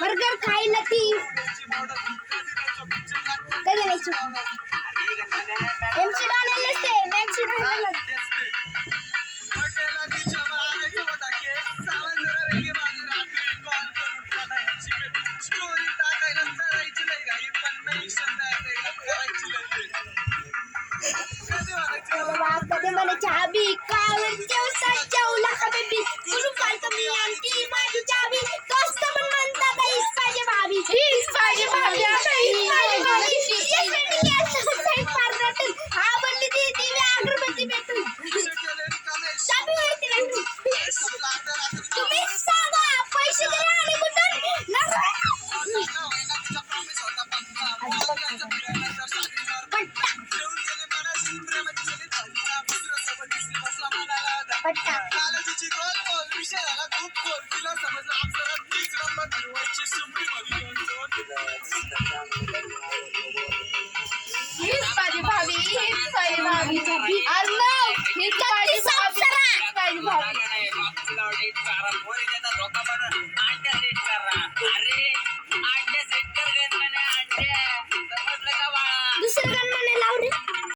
burger खायला ती कधी नाही एमसी डालेल नसते मॅक्सी डालेल कधी मला चहा बी काय जेवला का बेबी तुला काय कमी आणखी माझी चावी कस्टमर म्हणतात हीच पाहिजे भाभी आता हीच पाहिजे भाभी हा बोलली ती अगरबत्ती भेटू चावी होती नाही तुम्ही सांगा पैसे द्या आणि